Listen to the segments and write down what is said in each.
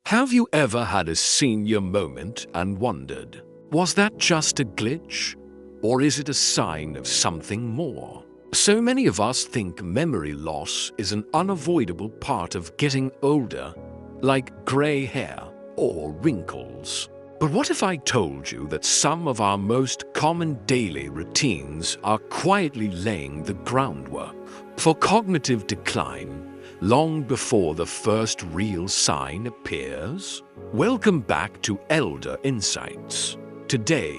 Have you ever had a senior moment and wondered, was that just a glitch? Or is it a sign of something more? So many of us think memory loss is an unavoidable part of getting older, like gray hair or wrinkles. But what if I told you that some of our most common daily routines are quietly laying the groundwork for cognitive decline long before the first real sign appears? Welcome back to Elder Insights. Today,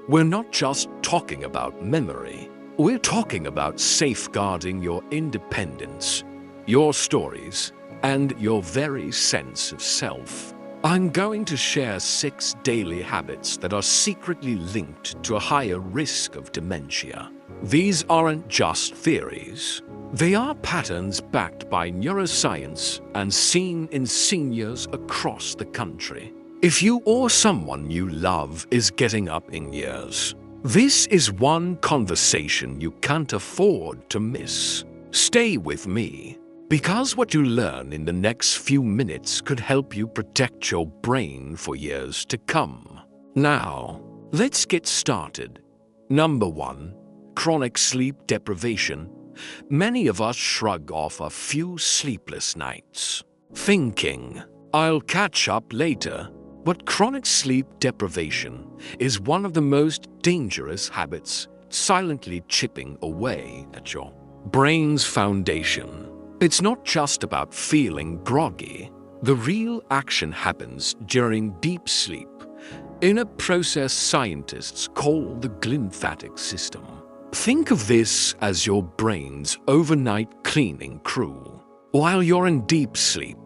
we're not just talking about memory. We're talking about safeguarding your independence, your stories, and your very sense of self. I'm going to share 6 daily habits that are secretly linked to a higher risk of dementia. These aren't just theories. They are patterns backed by neuroscience and seen in seniors across the country. If you or someone you love is getting up in years, this is one conversation you can't afford to miss. Stay with me, because what you learn in the next few minutes could help you protect your brain for years to come. Now, let's get started. Number 1. Chronic sleep deprivation. Many of us shrug off a few sleepless nights, thinking, I'll catch up later. But chronic sleep deprivation is one of the most dangerous habits, silently chipping away at your brain's foundation. It's not just about feeling groggy. The real action happens during deep sleep, in a process scientists call the glymphatic system. Think of this as your brain's overnight cleaning crew. While you're in deep sleep,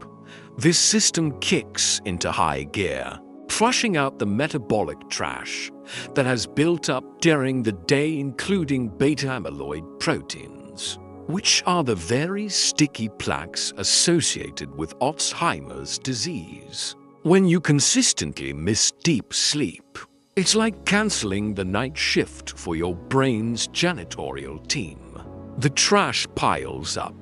this system kicks into high gear, flushing out the metabolic trash that has built up during the day, including beta-amyloid proteins, which are the very sticky plaques associated with Alzheimer's disease. When you consistently miss deep sleep, it's like canceling the night shift for your brain's janitorial team. The trash piles up.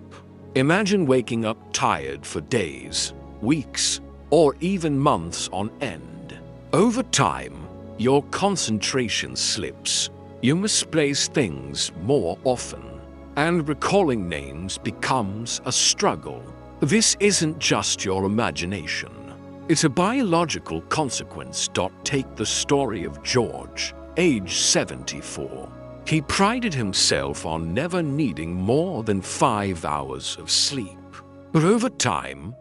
Imagine waking up tired for days, weeks, or even months on end. Over time, your concentration slips. You misplace things more often, and recalling names becomes a struggle. This isn't just your imagination. It's a biological consequence. Take the story of George, age 74. He prided himself on never needing more than 5 hours of sleep. But over time,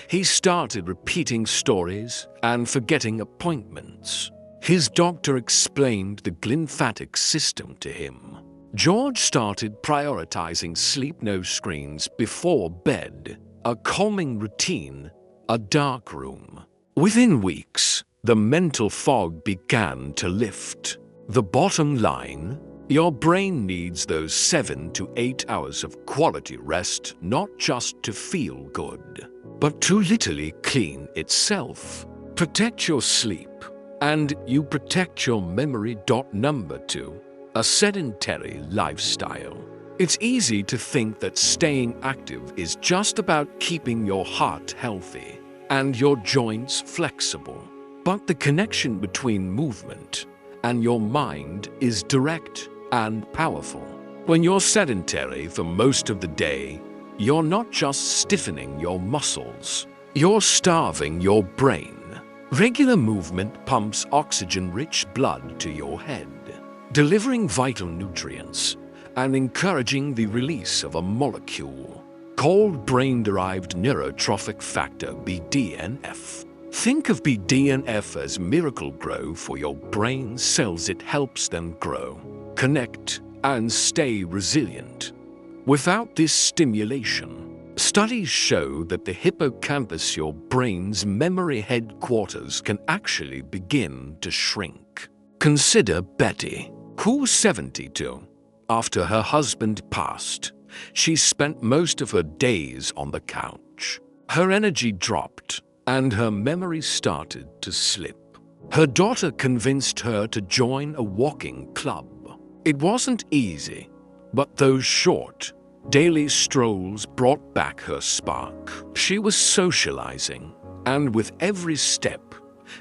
he started repeating stories and forgetting appointments. His doctor explained the glymphatic system to him. George started prioritizing sleep, no screens before bed, a calming routine, a dark room. Within weeks, the mental fog began to lift. The bottom line: your brain needs those 7 to 8 hours of quality rest, not just to feel good, but to literally clean itself. Protect your sleep, and you protect your memory. Number 2. A sedentary lifestyle. It's easy to think that staying active is just about keeping your heart healthy and your joints flexible. But the connection between movement and your mind is direct and powerful. When you're sedentary for most of the day, you're not just stiffening your muscles, you're starving your brain. Regular movement pumps oxygen-rich blood to your head, delivering vital nutrients and encouraging the release of a molecule called brain-derived neurotrophic factor (BDNF). Think of BDNF as Miracle-Grow for your brain cells. It helps them grow, connect, and stay resilient. Without this stimulation, studies show that the hippocampus, your brain's memory headquarters, can actually begin to shrink. Consider Betty, who's 72. After her husband passed, she spent most of her days on the couch. Her energy dropped, and her memory started to slip. Her daughter convinced her to join a walking club. It wasn't easy, but those short, daily strolls brought back her spark. She was socializing, And with every step,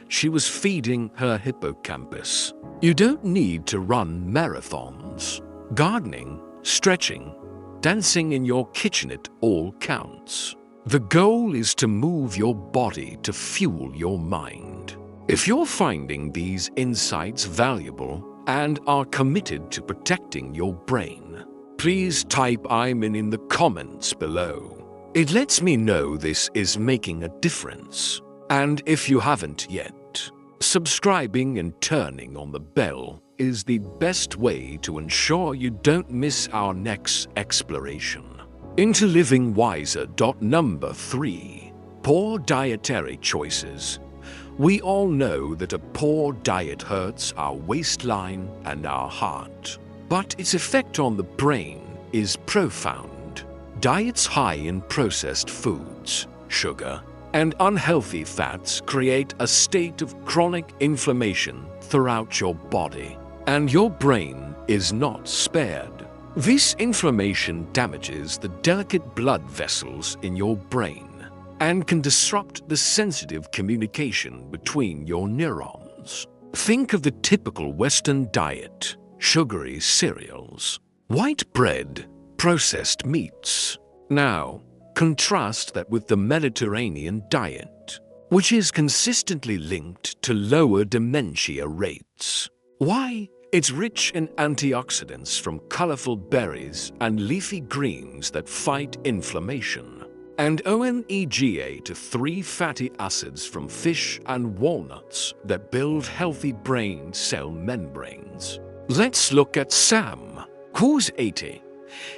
she was feeding her hippocampus. You don't need to run marathons. Gardening, stretching, dancing in your kitchenette all counts. The goal is to move your body to fuel your mind. If you're finding these insights valuable and are committed to protecting your brain, please type "I'm in" the comments below. It lets me know this is making a difference. And if you haven't yet, subscribing and turning on the bell is the best way to ensure you don't miss our next exploration into living wiser. Number 3. Poor dietary choices. We all know that a poor diet hurts our waistline and our heart, but its effect on the brain is profound. Diets high in processed foods, sugar, and unhealthy fats create a state of chronic inflammation throughout your body, and your brain is not spared. This inflammation damages the delicate blood vessels in your brain and can disrupt the sensitive communication between your neurons. Think of the typical Western diet: sugary cereals, white bread, processed meats. Now, contrast that with the Mediterranean diet, which is consistently linked to lower dementia rates. Why? It's rich in antioxidants from colorful berries and leafy greens that fight inflammation, and omega-3 fatty acids from fish and walnuts that build healthy brain cell membranes. Let's look at Sam, who's 80.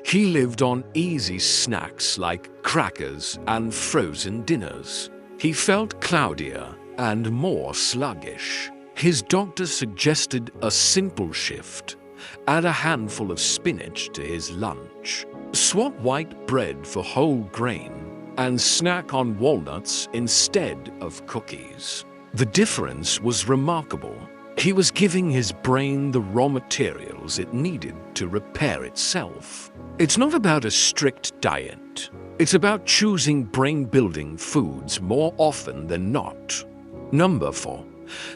He lived on easy snacks like crackers and frozen dinners. He felt cloudier and more sluggish. His doctor suggested a simple shift: add a handful of spinach to his lunch, swap white bread for whole grain, and snack on walnuts instead of cookies. The difference was remarkable. He was giving his brain the raw materials it needed to repair itself. It's not about a strict diet. It's about choosing brain-building foods more often than not. Number 4.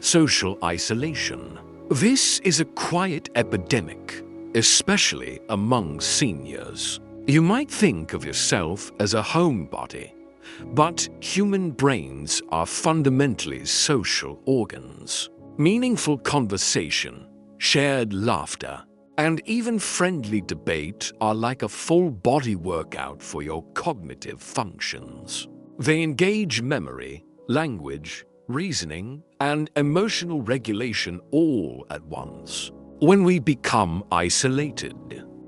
Social isolation. This is a quiet epidemic, especially among seniors. You might think of yourself as a homebody, but human brains are fundamentally social organs. Meaningful conversation, shared laughter, and even friendly debate are like a full-body workout for your cognitive functions. They engage memory, language, reasoning, and emotional regulation all at once. When we become isolated,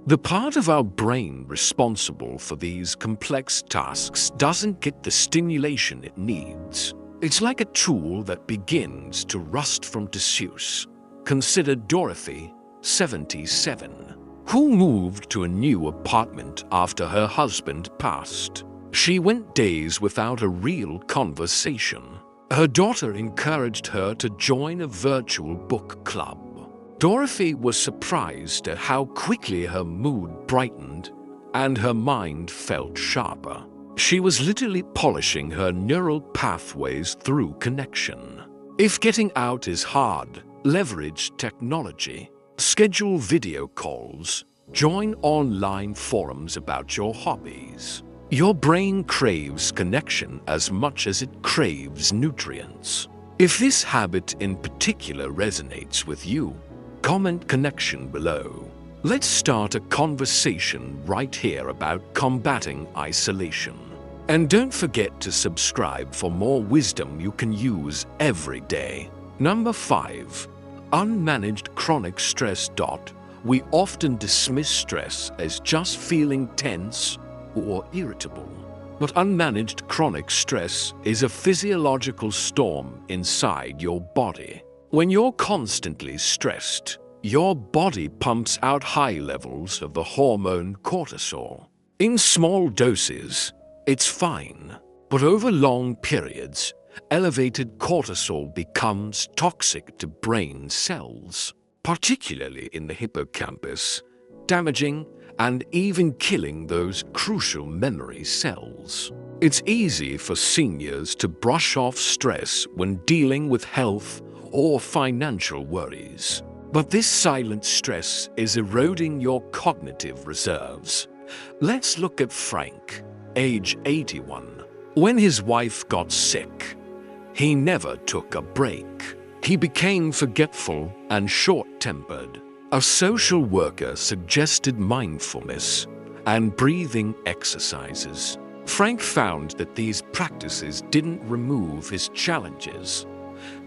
the part of our brain responsible for these complex tasks doesn't get the stimulation it needs. It's like a tool that begins to rust from disuse. Consider Dorothy, 77, who moved to a new apartment after her husband passed. She went days without a real conversation. Her daughter encouraged her to join a virtual book club. Dorothy was surprised at how quickly her mood brightened and her mind felt sharper. She was literally polishing her neural pathways through connection. If getting out is hard, leverage technology. Schedule video calls. Join online forums about your hobbies. Your brain craves connection as much as it craves nutrients. If this habit in particular resonates with you, comment connection below. Let's start a conversation right here about combating isolation. And don't forget to subscribe for more wisdom you can use every day. Number 5. Unmanaged chronic stress. We often dismiss stress as just feeling tense or irritable. But unmanaged chronic stress is a physiological storm inside your body. When you're constantly stressed, your body pumps out high levels of the hormone cortisol. In small doses, it's fine, but over long periods, elevated cortisol becomes toxic to brain cells, particularly in the hippocampus, damaging and even killing those crucial memory cells. It's easy for seniors to brush off stress when dealing with health or financial worries. But this silent stress is eroding your cognitive reserves. Let's look at Frank, age 81. When his wife got sick, he never took a break. He became forgetful and short-tempered. A social worker suggested mindfulness and breathing exercises. Frank found that these practices didn't remove his challenges,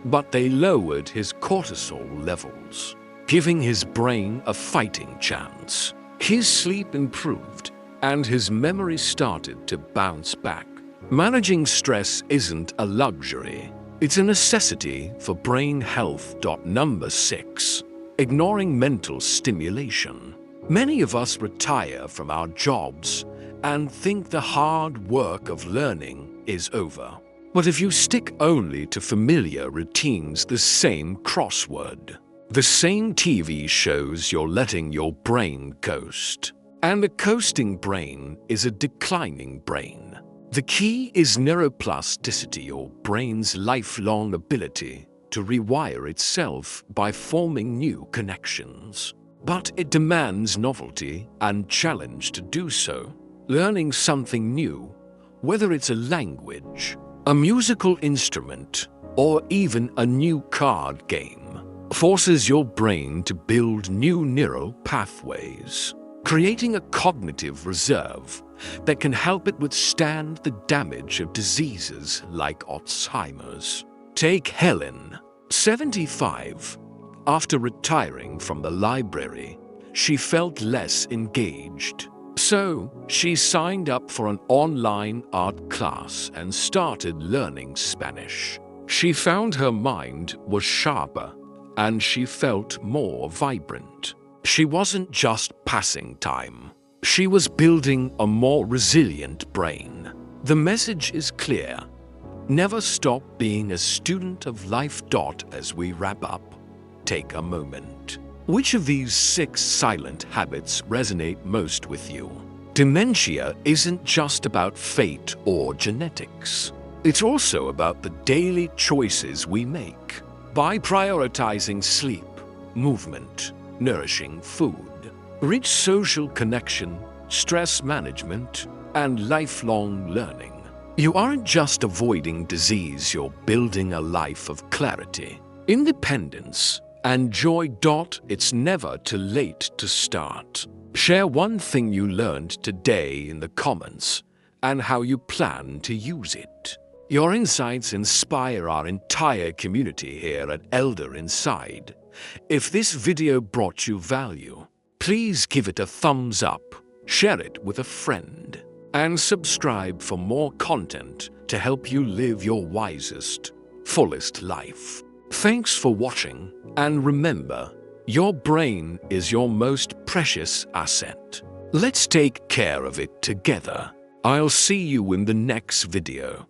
but they lowered his cortisol levels, giving his brain a fighting chance. His sleep improved, and his memory started to bounce back. Managing stress isn't a luxury. It's a necessity for brain health. Number 6. Ignoring mental stimulation. Many of us retire from our jobs and think the hard work of learning is over. But if you stick only to familiar routines, the same crossword, the same TV shows, you're letting your brain coast. And a coasting brain is a declining brain. The key is neuroplasticity, your brain's lifelong ability to rewire itself by forming new connections. But it demands novelty and challenge to do so. Learning something new, whether it's a language, a musical instrument, or even a new card game, forces your brain to build new neural pathways, creating a cognitive reserve that can help it withstand the damage of diseases like Alzheimer's. Take Helen, 75. After retiring from the library, she felt less engaged. So, she signed up for an online art class and started learning Spanish. She found her mind was sharper and she felt more vibrant. She wasn't just passing time. She was building a more resilient brain. The message is clear. Never stop being a student of life. As we wrap up, take a moment. Which of these 6 silent habits resonate most with you? Dementia isn't just about fate or genetics. It's also about the daily choices we make. By prioritizing sleep, movement, nourishing food, rich social connection, stress management, and lifelong learning, you aren't just avoiding disease, you're building a life of clarity, independence, and joy. It's never too late to start. Share one thing you learned today in the comments and how you plan to use it. Your insights inspire our entire community here at Elder Inside. If this video brought you value, please give it a thumbs up, share it with a friend, and subscribe for more content to help you live your wisest, fullest life. Thanks for watching, and remember, your brain is your most precious asset. Let's take care of it together. I'll see you in the next video.